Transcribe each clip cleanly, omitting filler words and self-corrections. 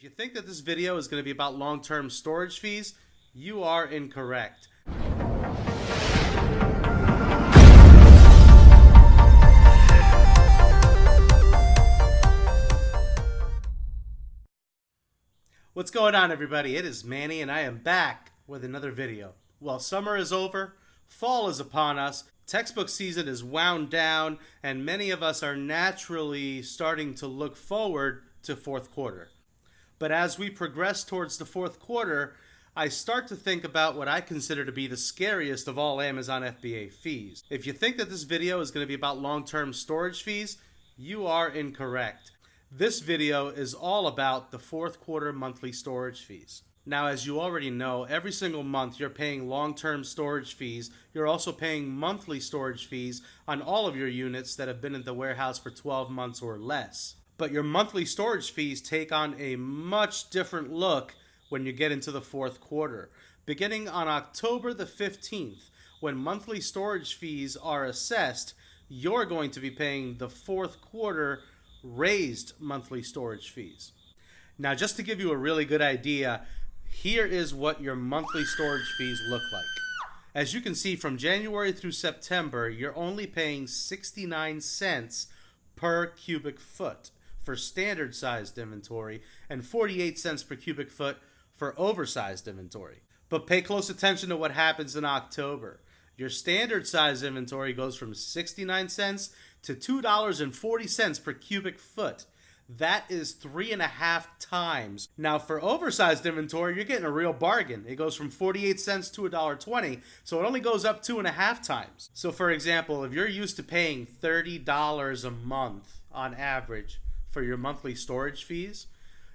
If you think that this video is going to be about long-term storage fees, you are incorrect. What's going on, everybody? It is Manny and I am back with another video. Well, summer is over, fall is upon us, textbook season is wound down, and many of us are naturally starting to look forward to fourth quarter. But as we progress towards the fourth quarter, I start to think about what I consider to be the scariest of all Amazon FBA fees. If you think that this video is going to be about long-term storage fees, you are incorrect. This video is all about the fourth quarter monthly storage fees. Now, as you already know, every single month you're paying long-term storage fees. You're also paying monthly storage fees on all of your units that have been in the warehouse for 12 months or less. But your monthly storage fees take on a much different look when you get into the fourth quarter. Beginning on October the 15th, when monthly storage fees are assessed, you're going to be paying the fourth quarter raised monthly storage fees. Now, just to give you a really good idea, here is what your monthly storage fees look like. As you can see, from January through September, you're only paying 69 cents per cubic foot for standard sized inventory and 48 cents per cubic foot for oversized inventory. But pay close attention to what happens in October. Your standard size inventory goes from 69 cents to $2.40 per cubic foot. That is 3.5 times. Now, for oversized inventory, you're getting a real bargain. It goes from 48 cents to $1.20, so it only goes up 2.5 times. So, for example, if you're used to paying $30 a month on average for your monthly storage fees,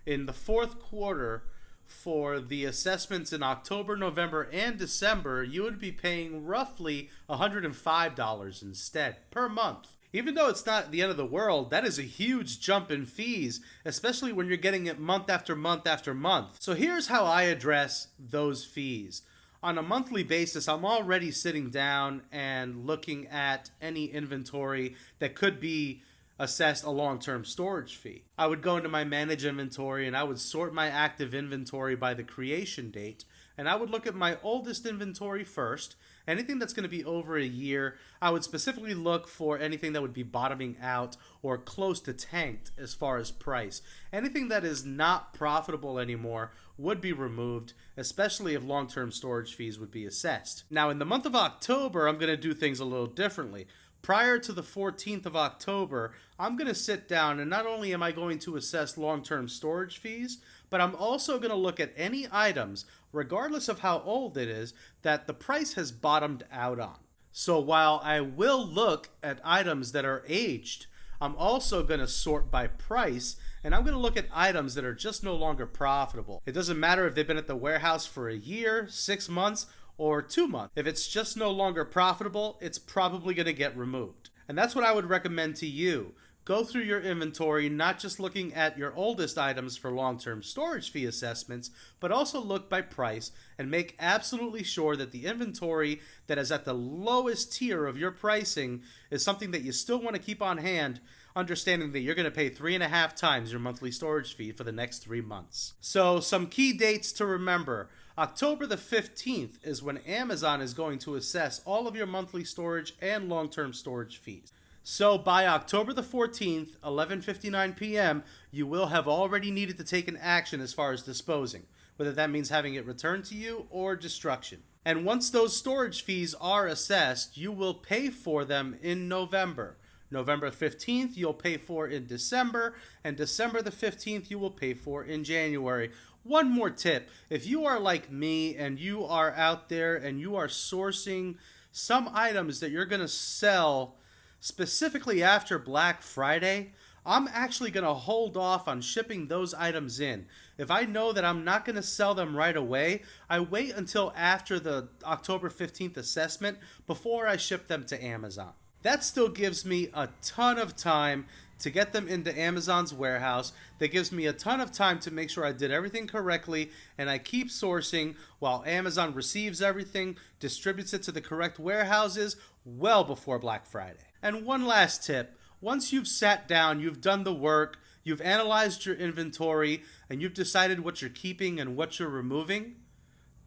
in the fourth quarter, for the assessments in October, November, and December, you would be paying roughly $105 instead per month. Even though it's not the end of the world, that is a huge jump in fees, especially when you're getting it month after month after month. So here's how I address those fees. On a monthly basis, I'm already sitting down and looking at any inventory that could be assessed a long-term storage fee. I would go into my manage inventory and I would sort my active inventory by the creation date, and I would look at my oldest inventory first. Anything that's going to be over a year, I would specifically look for anything that would be bottoming out or close to tanked as far as price. Anything that is not profitable anymore would be removed, especially if long-term storage fees would be assessed. Now, in the month of October, I'm going to do things a little differently. Prior to the 14th of October, I'm going to sit down and not only am I going to assess long-term storage fees, but I'm also going to look at any items, regardless of how old it is, that the price has bottomed out on. So while I will look at items that are aged, I'm also going to sort by price, and I'm going to look at items that are just no longer profitable. It doesn't matter if they've been at the warehouse for a year, 6 months, or 2 months. If it's just no longer profitable, it's probably going to get removed. And that's what I would recommend to you. Go through your inventory, not just looking at your oldest items for long-term storage fee assessments, but also look by price and make absolutely sure that the inventory that is at the lowest tier of your pricing is something that you still want to keep on hand, understanding that you're going to pay 3.5 times your monthly storage fee for the next 3 months. So some key dates to remember. October the 15th is when Amazon is going to assess all of your monthly storage and long-term storage fees. So by October the 14th, 11:59 p.m., you will have already needed to take an action as far as disposing, whether that means having it returned to you or destruction. And once those storage fees are assessed, you will pay for them in November. November 15th, you'll pay for in December, and December the 15th, you will pay for in January. One more tip, if you are like me and you are out there and you are sourcing some items that you're going to sell specifically after Black Friday, I'm actually going to hold off on shipping those items in. If I know that I'm not going to sell them right away, I wait until after the October 15th assessment before I ship them to Amazon. That still gives me a ton of time to get them into Amazon's warehouse. That gives me a ton of time to make sure I did everything correctly, and I keep sourcing while Amazon receives everything, distributes it to the correct warehouses well before Black Friday. And one last tip, once you've sat down, you've done the work, you've analyzed your inventory, and you've decided what you're keeping and what you're removing,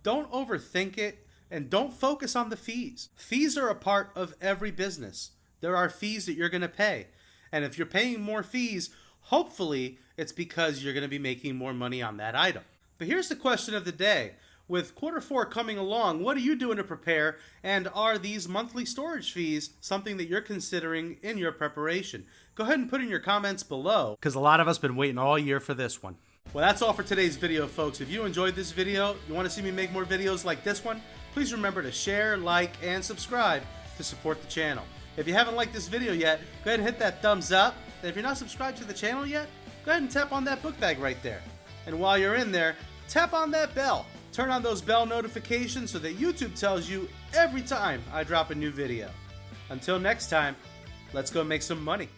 don't overthink it and don't focus on the fees. Fees are a part of every business. There are fees that you're going to pay. And if you're paying more fees, hopefully it's because you're going to be making more money on that item. But here's the question of the day. With Q4 coming along, what are you doing to prepare? And are these monthly storage fees something that you're considering in your preparation? Go ahead and put in your comments below, because a lot of us have been waiting all year for this one. Well, that's all for today's video, folks. If you enjoyed this video, you want to see me make more videos like this one, please remember to share, like, and subscribe to support the channel. If you haven't liked this video yet, go ahead and hit that thumbs up. And if you're not subscribed to the channel yet, go ahead and tap on that book bag right there. And while you're in there, tap on that bell. Turn on those bell notifications so that YouTube tells you every time I drop a new video. Until next time, let's go make some money.